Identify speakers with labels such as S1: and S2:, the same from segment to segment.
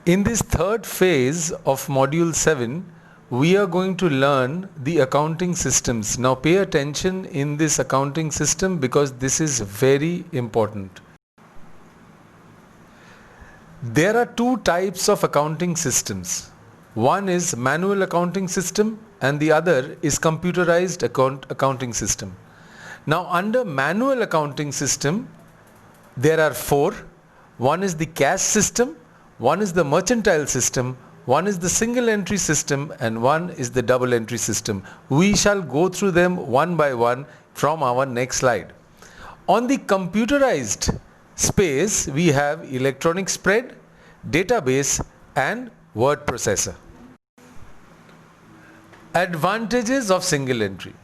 S1: In this third phase of module 7, we are going to learn the accounting systems. Now pay attention in this accounting system because this is very important. There are two types of accounting systems. One is manual accounting system and the other is computerized accounting system. Now under manual accounting system, there are four. One is the cash system, one is the mercantile system, one is the single entry system, and one is the double entry system. We shall go through them one by one from our next slide. On the computerized space, we have electronic spread, database, and word processor. Advantages of single entry.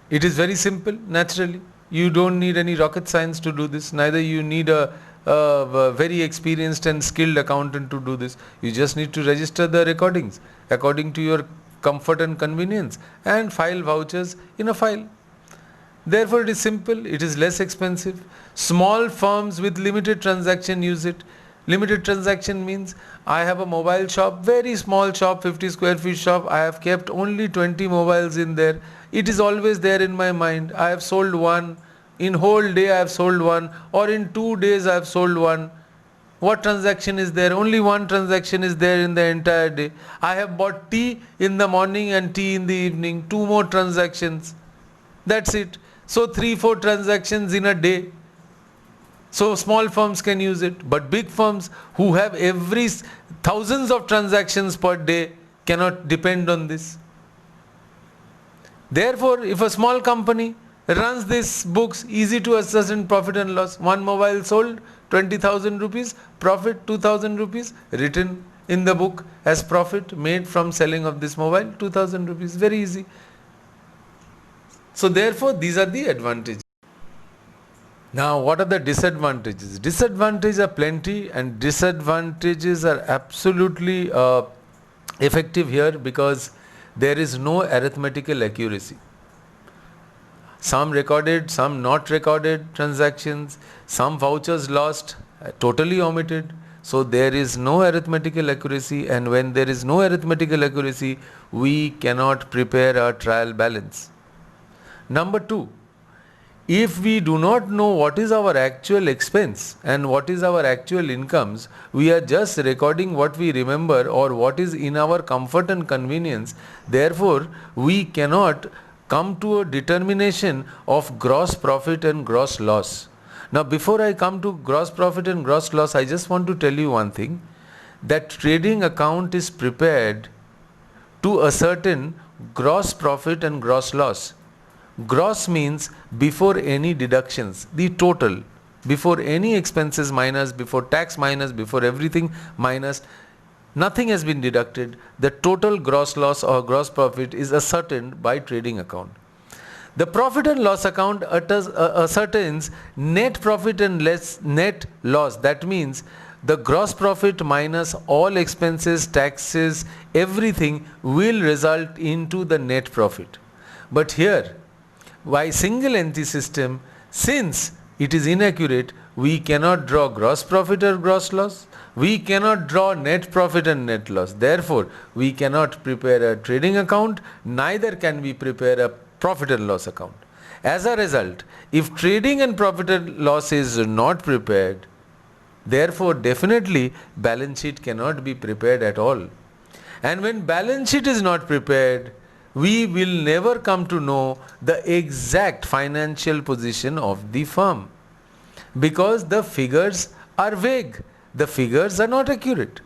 S1: It is very simple, naturally. You don't need any rocket science to do this. Neither you need a very experienced and skilled accountant to do this. You just need to register the recordings according to your comfort and convenience and file vouchers in a file. Therefore, it is simple, it is less expensive. Small firms with limited transaction use it. Limited transaction means I have a mobile shop, very small shop, 50 square feet shop. I have kept only 20 mobiles in there. It is always there in my mind. I have sold one. In whole day I have sold one, or in 2 days I have sold one. What transaction is there? Only one transaction is there in the entire day. I have bought tea in the morning and tea in the evening. 2 more transactions. That's it. So 3-4 transactions in a day. So small firms can use it, but big firms who have thousands of transactions per day cannot depend on this. Therefore, if a small company runs these books, easy to ascertain profit and loss. One mobile sold, 20,000 rupees, profit 2,000 rupees, written in the book as profit made from selling of this mobile, 2,000 rupees, very easy. So therefore, these are the advantages. Now, what are the disadvantages? Disadvantages are plenty, and disadvantages are absolutely effective here because there is no arithmetical accuracy. Some recorded, some not recorded transactions, some vouchers lost, totally omitted. So there is no arithmetical accuracy, and when there is no arithmetical accuracy, we cannot prepare our trial balance. Number 2, if we do not know what is our actual expense and what is our actual incomes, we are just recording what we remember or what is in our comfort and convenience. Therefore, we cannot come to a determination of gross profit and gross loss. Now, before I come to gross profit and gross loss, I just want to tell you one thing, that trading account is prepared to ascertain gross profit and gross loss. Gross means before any deductions, the total, before any expenses minus, before tax minus, before everything minus, nothing has been deducted. The total gross loss or gross profit is ascertained by trading account. The profit and loss account ascertains net profit and net loss. That means the gross profit minus all expenses, taxes, everything will result into the net profit. But here, by single entry system, since it is inaccurate, we cannot draw gross profit or gross loss. We cannot draw net profit and net loss. Therefore, we cannot prepare a trading account, neither can we prepare a profit and loss account. As a result, if trading and profit and loss is not prepared, therefore definitely balance sheet cannot be prepared at all. And when balance sheet is not prepared, we will never come to know the exact financial position of the firm because the figures are vague. The figures are not accurate.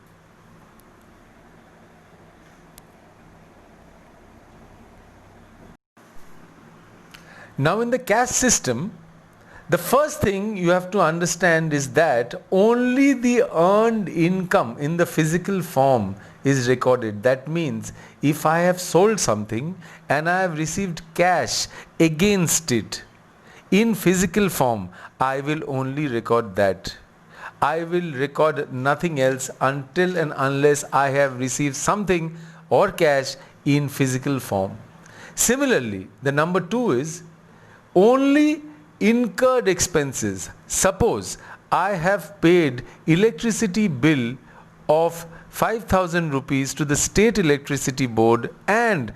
S1: Now in the cash system, the first thing you have to understand is that only the earned income in the physical form is recorded. That means if I have sold something and I have received cash against it in physical form, I will only record that. I will record nothing else until and unless I have received something or cash in physical form. Similarly, the number 2 is only incurred expenses. Suppose I have paid electricity bill of 5,000 rupees to the state electricity board and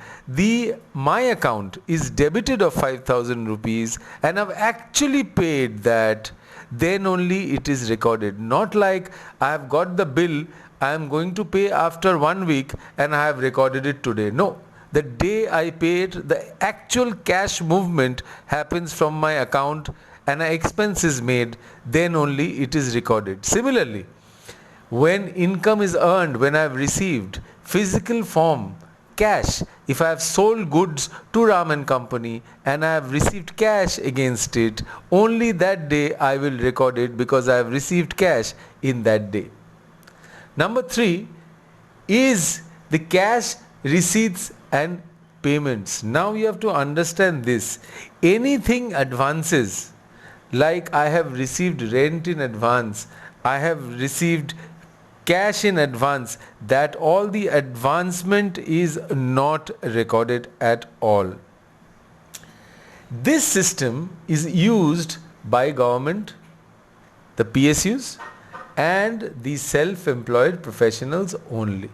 S1: my account is debited of 5,000 rupees and I've actually paid that, then only it is recorded. Not like I have got the bill, I am going to pay after 1 week and I have recorded it today. No. The day I paid, the actual cash movement happens from my account and an expense is made, then only it is recorded. Similarly, when income is earned, when I have received physical form, cash, if I have sold goods to Ram and Company and I have received cash against it, only that day I will record it because I have received cash in that day. Number 3 is the cash receipts and payments. Now you have to understand this. Anything advances, like I have received rent in advance, I have received cash in advance, that all the advancement is not recorded at all. This system is used by government, the PSUs and the self-employed professionals only.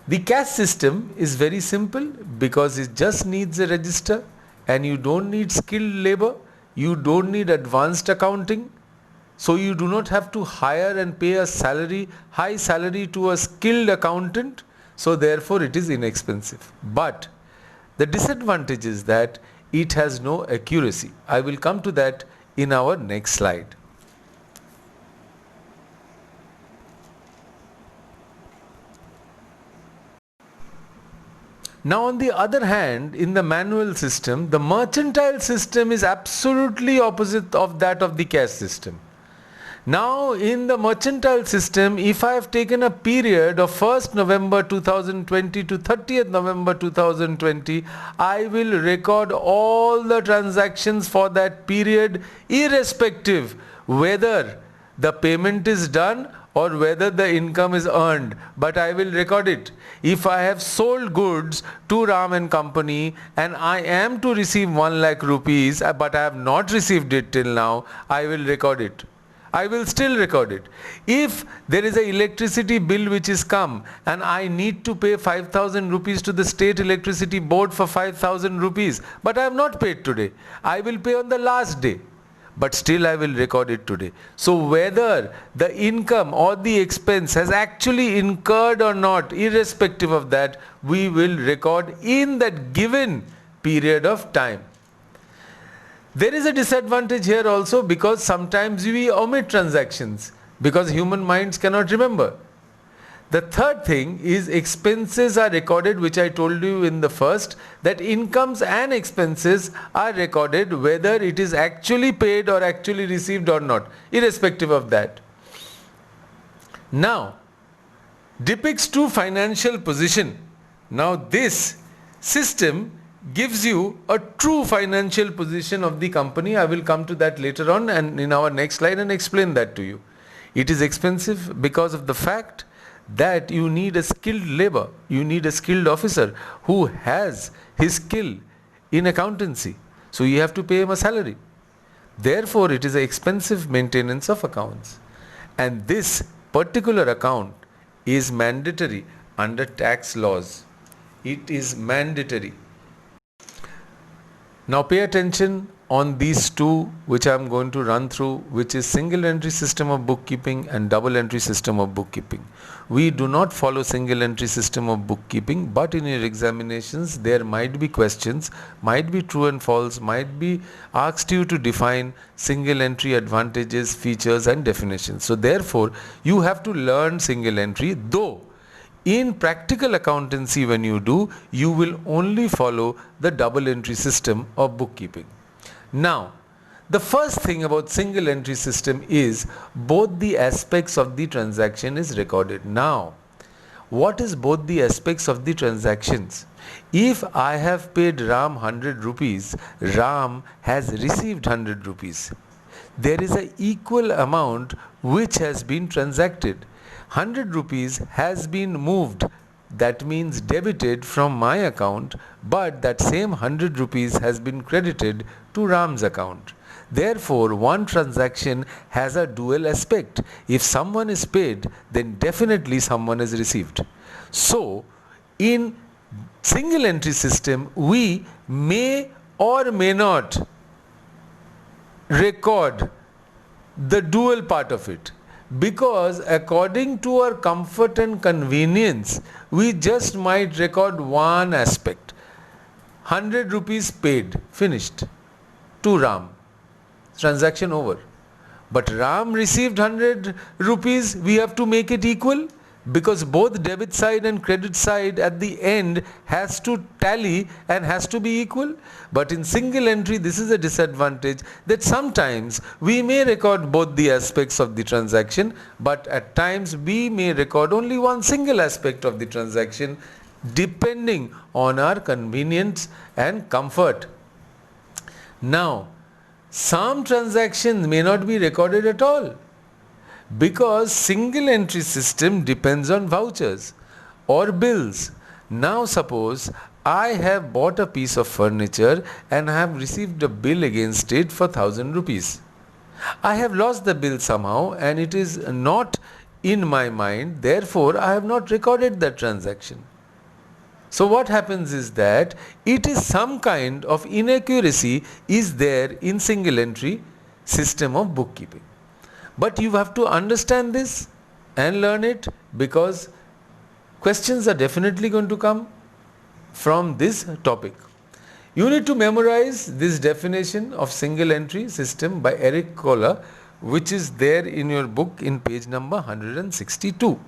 S1: The cash system is very simple because it just needs a register and you don't need skilled labor, you don't need advanced accounting. So you do not have to hire and pay a salary, high salary to a skilled accountant. So therefore it is inexpensive. But the disadvantage is that it has no accuracy. I will come to that in our next slide. Now on the other hand, in the manual system, the mercantile system is absolutely opposite of that of the cash system. Now in the mercantile system, if I have taken a period of 1st November 2020 to 30th November 2020, I will record all the transactions for that period irrespective whether the payment is done or whether the income is earned, but I will record it. If I have sold goods to Ram and Company and I am to receive 1 lakh rupees but I have not received it till now, I will record it. I will still record it. If there is an electricity bill which is come and I need to pay 5,000 rupees to the state electricity board for 5,000 rupees, but I have not paid today, I will pay on the last day. But still I will record it today. So whether the income or the expense has actually incurred or not, irrespective of that, we will record in that given period of time. There is a disadvantage here also because sometimes we omit transactions because human minds cannot remember. The third thing is expenses are recorded, which I told you in the first, that incomes and expenses are recorded whether it is actually paid or actually received or not, irrespective of that. Now, depicts true financial position. Now this system gives you a true financial position of the company. I will come to that later on and in our next slide and explain that to you. It is expensive because of the fact that you need a skilled labor, you need a skilled officer who has his skill in accountancy. So you have to pay him a salary. Therefore, it is an expensive maintenance of accounts. And this particular account is mandatory under tax laws. It is mandatory. Now pay attention on these two which I am going to run through, which is single entry system of bookkeeping and double entry system of bookkeeping. We do not follow single entry system of bookkeeping, but in your examinations there might be questions, might be true and false, might be asked you to define single entry advantages, features and definitions. So therefore you have to learn single entry, though in practical accountancy when you do, you will only follow the double entry system of bookkeeping. Now, the first thing about single entry system is both the aspects of the transaction is recorded. Now, what is both the aspects of the transactions? If I have paid Ram 100 rupees, Ram has received 100 rupees. There is an equal amount which has been transacted. 100 rupees has been moved, that means debited from my account, but that same 100 rupees has been credited to Ram's account. Therefore, one transaction has a dual aspect. If someone is paid, then definitely someone is received. So, in single entry system, we may or may not record the dual part of it, because according to our comfort and convenience we just might record one aspect. 100 rupees paid, finished, to Ram, transaction over. But Ram received 100 rupees, we have to make it equal, because both debit side and credit side at the end has to tally and has to be equal. But in single entry, this is a disadvantage, that sometimes we may record both the aspects of the transaction, but at times we may record only one single aspect of the transaction, depending on our convenience and comfort. Now, some transactions may not be recorded at all, because single entry system depends on vouchers or bills. Now suppose I have bought a piece of furniture and I have received a bill against it for 1000 rupees. I have lost the bill somehow and it is not in my mind, therefore I have not recorded that transaction. So what happens is that it is some kind of inaccuracy is there in single entry system of bookkeeping. But you have to understand this and learn it, because questions are definitely going to come from this topic. You need to memorize this definition of single entry system by Eric Kohler, which is there in your book in page number 162.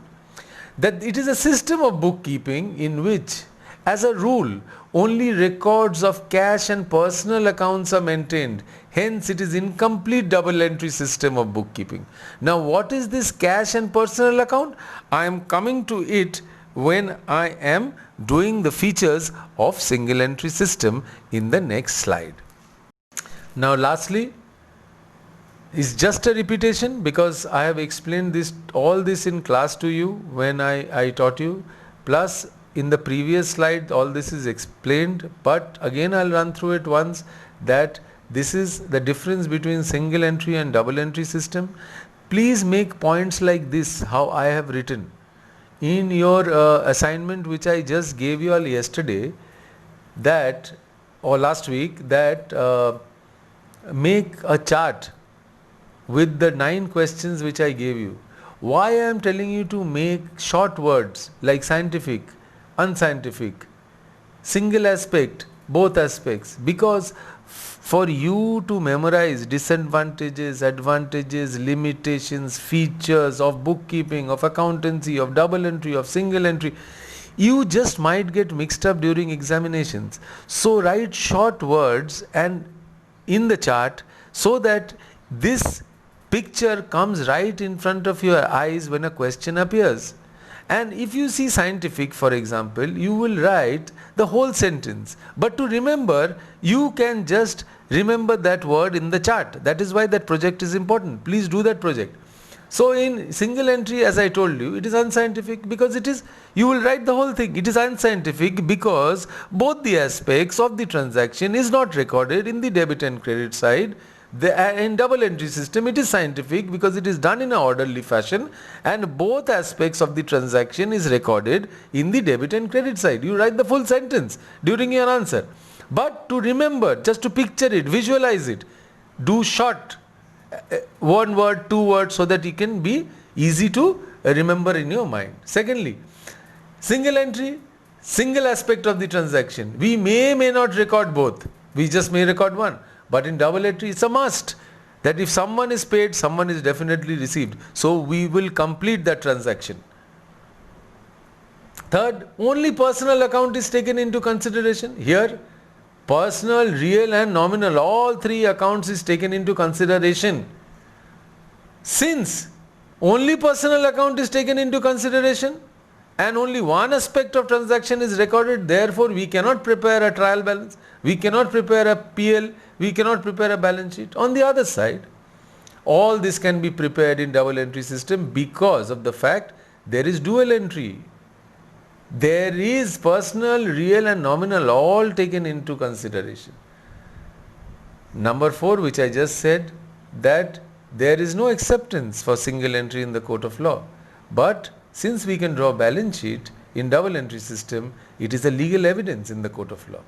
S1: That it is a system of bookkeeping in which, as a rule, only records of cash and personal accounts are maintained. Hence, it is incomplete double entry system of bookkeeping. Now, what is this cash and personal account? I am coming to it when I am doing the features of single entry system in the next slide. Now, lastly, is just a repetition, because I have explained all this in class to you when I taught you, plus in the previous slide all this is explained, but again I'll run through it once, that this is the difference between single entry and double entry system. Please make points like this, how I have written in your assignment which I just gave you all yesterday, that, or last week, that make a chart with the 9 questions which I gave you. Why I am telling you to make short words like scientific, unscientific, single aspect, both aspects? Because for you to memorize disadvantages, advantages, limitations, features of bookkeeping, of accountancy, of double entry, of single entry, you just might get mixed up during examinations. So write short words and in the chart, so that this picture comes right in front of your eyes when a question appears. And if you see scientific, for example, you will write the whole sentence. But to remember, you can just remember that word in the chart. That is why that project is important. Please do that project. So in single entry, as I told you, it is unscientific because it is, you will write the whole thing. It is unscientific because both the aspects of the transaction is not recorded in the debit and credit side. In double entry system, it is scientific because it is done in an orderly fashion and both aspects of the transaction is recorded in the debit and credit side. You write the full sentence during your answer. But to remember, just to picture it, visualize it, do short, one word, 2 words, so that it can be easy to remember in your mind. Secondly, single entry, single aspect of the transaction. We may not record both. We just may record one. But in double entry, it's a must that if someone is paid, someone is definitely received. So we will complete that transaction. Third, only personal account is taken into consideration. Here, personal, real and nominal, all 3 accounts is taken into consideration. Since only personal account is taken into consideration and only one aspect of transaction is recorded, therefore we cannot prepare a trial balance, we cannot prepare a PL, we cannot prepare a balance sheet. On the other side, all this can be prepared in double entry system because of the fact there is dual entry. There is personal, real and nominal all taken into consideration. Number 4, which I just said, that there is no acceptance for single entry in the court of law. But since we can draw balance sheet in double entry system, it is a legal evidence in the court of law.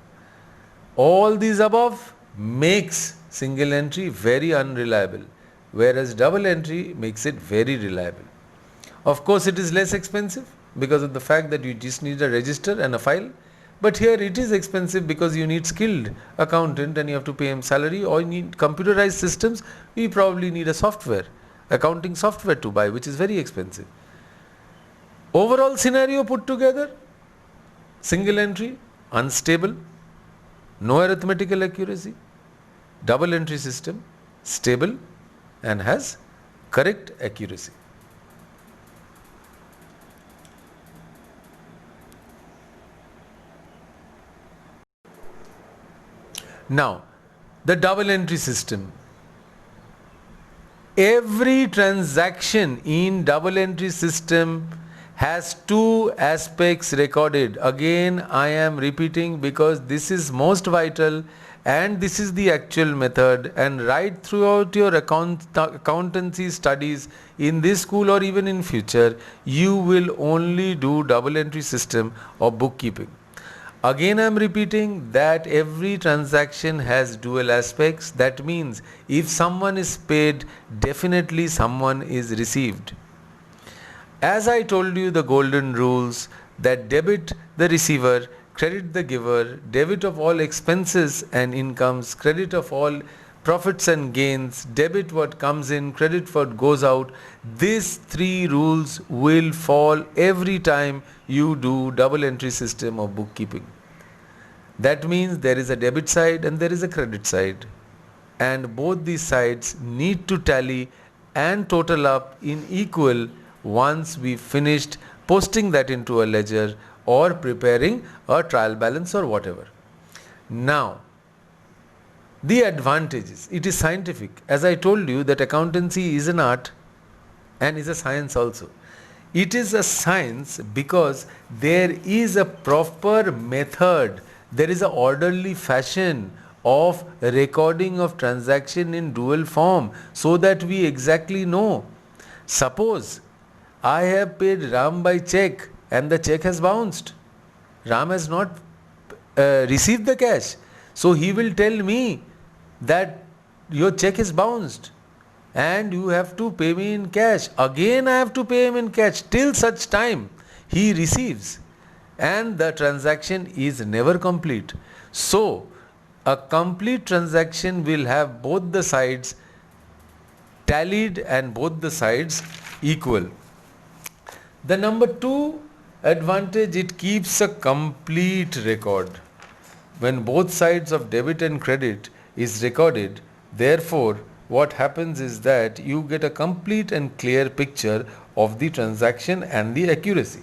S1: All these above makes single entry very unreliable, whereas double entry makes it very reliable. Of course, it is less expensive because of the fact that you just need a register and a file. But here it is expensive because you need skilled accountant and you have to pay him salary, or you need computerized systems. We probably need a software, accounting software to buy, which is very expensive. Overall scenario put together, single entry, unstable, no arithmetical accuracy. Double entry system, stable and has correct accuracy. Now, the double entry system. Every transaction in double entry system has two aspects recorded. Again, I am repeating because this is most vital and this is the actual method, and right throughout your accountancy studies in this school or even in future, you will only do double entry system of bookkeeping. Again, I am repeating that every transaction has dual aspects. That means if someone is paid, definitely someone is received. As I told you, the golden rules that debit the receiver, credit the giver, debit of all expenses and incomes, credit of all profits and gains, debit what comes in, credit what goes out. These three rules will fall every time you do double entry system of bookkeeping. That means there is a debit side and there is a credit side, and both these sides need to tally and total up in equal once we finished posting that into a ledger or preparing a trial balance or whatever. Now, the advantages. It is scientific. As I told you that accountancy is an art and is a science also. It is a science because there is a proper method, there is an orderly fashion of recording of transaction in dual form so that we exactly know. Suppose I have paid Ram by check and the check has bounced. Ram has not received the cash. So he will tell me that your check is bounced and you have to pay me in cash. Again I have to pay him in cash till such time he receives, and the transaction is never complete. So a complete transaction will have both the sides tallied and both the sides equal. The number 2 advantage, it keeps a complete record. When both sides of debit and credit is recorded, therefore what happens is that you get a complete and clear picture of the transaction and the accuracy.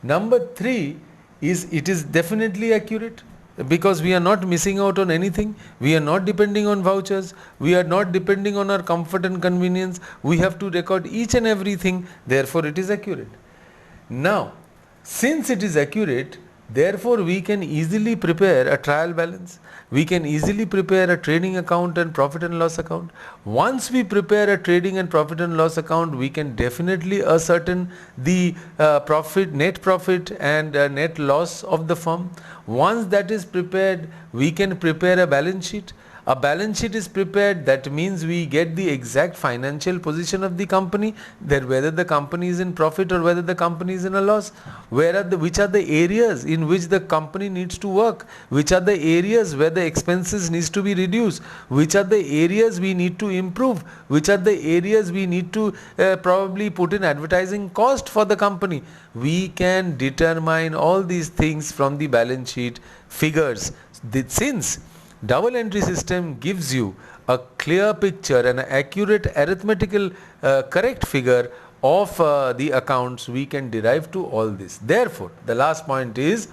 S1: Number 3 is it is definitely accurate because we are not missing out on anything. We are not depending on vouchers. We are not depending on our comfort and convenience. We have to record each and everything. Therefore, it is accurate. Now, since it is accurate, therefore we can easily prepare a trial balance. We can easily prepare a trading account and profit and loss account. Once we prepare a trading and profit and loss account, we can definitely ascertain the profit, net profit and net loss of the firm. Once that is prepared, we can prepare a balance sheet. A balance sheet is prepared, that means we get the exact financial position of the company, that whether the company is in profit or whether the company is in a loss, which are the areas in which the company needs to work, which are the areas where the expenses needs to be reduced, which are the areas we need to improve, which are the areas we need to probably put in advertising cost for the company. We can determine all these things from the balance sheet figures. Since double entry system gives you a clear picture and an accurate arithmetical correct figure of the accounts, we can derive to all this. Therefore, the last point is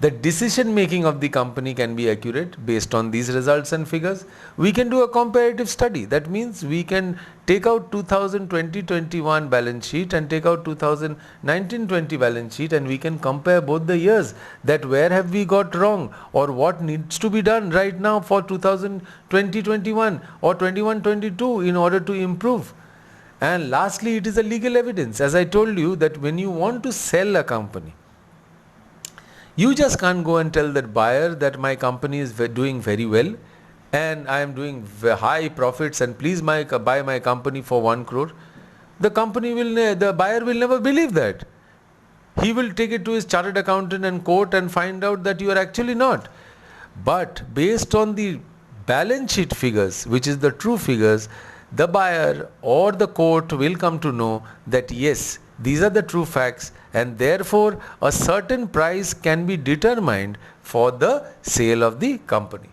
S1: The decision making of the company can be accurate based on these results and figures. We can do a comparative study. That means we can take out 2020-21 balance sheet and take out 2019-20 balance sheet, and we can compare both the years, that where have we got wrong or what needs to be done right now for 2020-21 or 21-22 in order to improve. And lastly, it is a legal evidence. As I told you, that when you want to sell a company, you just can't go and tell that buyer that my company is doing very well and I am doing high profits and please buy my company for 1 crore. The buyer will never believe that. He will take it to his chartered accountant and court and find out that you are actually not. But based on the balance sheet figures, which is the true figures, the buyer or the court will come to know that yes, these are the true facts, and therefore a certain price can be determined for the sale of the company.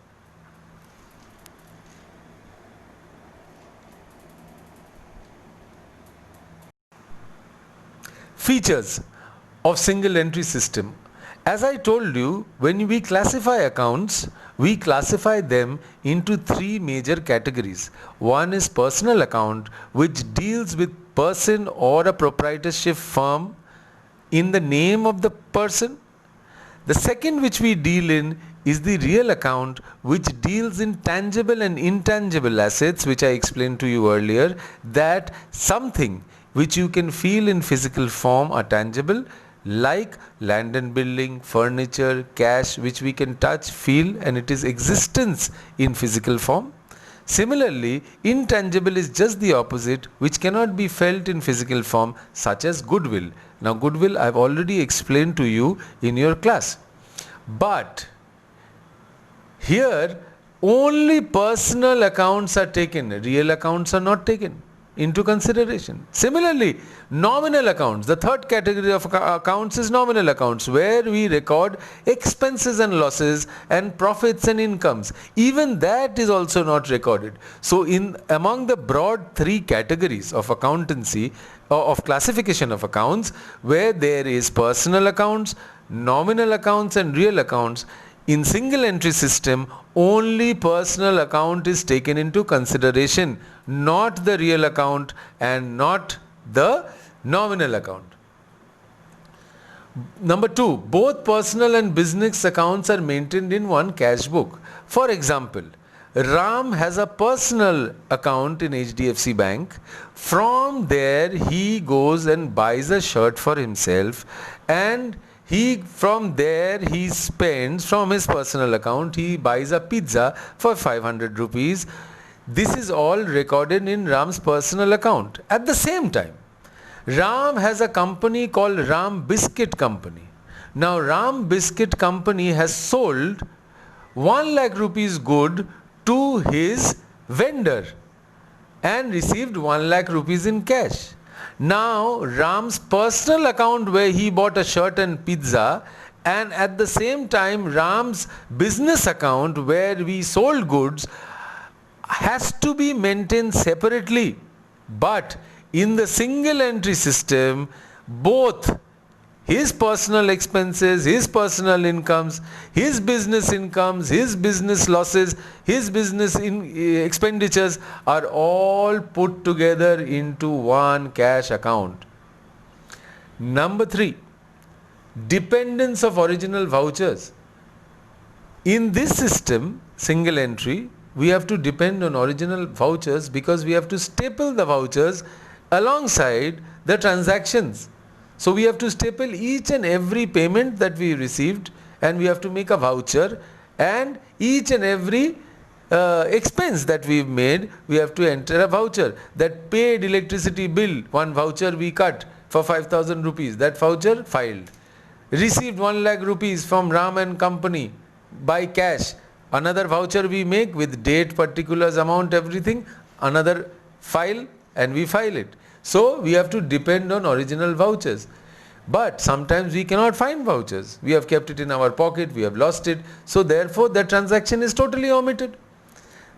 S1: Features of single entry system. As I told you, when we classify accounts, we classify them into 3 major categories. One is personal account, which deals with person or a proprietorship firm in the name of the person. The second which we deal in is the real account, which deals in tangible and intangible assets, which I explained to you earlier, that something which you can feel in physical form are tangible, like land and building, furniture, cash, which we can touch, feel, and it is existence in physical form. Similarly, intangible is just the opposite, which cannot be felt in physical form, such as goodwill. Now, goodwill I have already explained to you in your class. But here only personal accounts are taken, real accounts are not taken into consideration. Similarly, nominal accounts, the third category of accounts is nominal accounts, where we record expenses and losses and profits and incomes. Even that is also not recorded. So among the broad 3 categories of accountancy, of classification of accounts, where there is personal accounts, nominal accounts and real accounts, in single entry system, only personal account is taken into consideration, not the real account and not the nominal account. Number 2, both personal and business accounts are maintained in one cash book. For example, Ram has a personal account in HDFC Bank. From there, he goes and buys a shirt for himself, and from there he spends, from his personal account, he buys a pizza for 500 rupees. This is all recorded in Ram's personal account. At the same time, Ram has a company called Ram Biscuit Company. Now, Ram Biscuit Company has sold 1 lakh rupees good to his vendor and received 1 lakh rupees in cash. Now, Ram's personal account, where he bought a shirt and pizza, and at the same time Ram's business account, where we sold goods, has to be maintained separately. But in the single entry system, both his personal expenses, his personal incomes, his business incomes, his business losses, his business expenditures are all put together into one cash account. Number 3, dependence of original vouchers. In this system, single entry, we have to depend on original vouchers because we have to staple the vouchers alongside the transactions. So we have to staple each and every payment that we received, and we have to make a voucher, and each and every expense that we've made, we have to enter a voucher. That paid electricity bill, one voucher we cut for 5,000 rupees, that voucher filed. Received 1 lakh rupees from Ram and Company by cash, another voucher we make with date, particulars, amount, everything, another file, and we file it. So we have to depend on original vouchers. But sometimes we cannot find vouchers. We have kept it in our pocket, we have lost it. So therefore the transaction is totally omitted.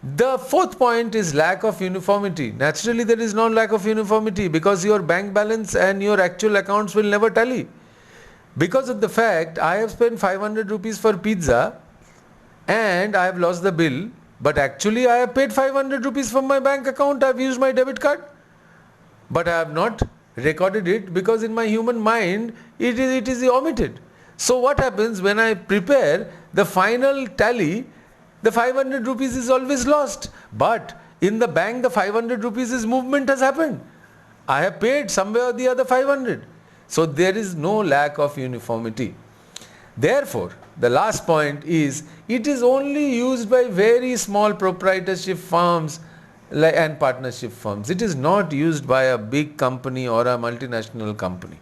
S1: The 4th point is lack of uniformity. Naturally there is no lack of uniformity because your bank balance and your actual accounts will never tally. Because of the fact I have spent 500 rupees for pizza and I have lost the bill, but actually I have paid 500 rupees from my bank account, I have used my debit card, but I have not recorded it because in my human mind it is omitted. So what happens when I prepare the final tally, the 500 rupees is always lost, but in the bank the 500 rupees movement has happened. I have paid somewhere or the other 500. So there is no lack of uniformity. Therefore, the last point is, it is only used by very small proprietorship firms and partnership firms. It is not used by a big company or a multinational company.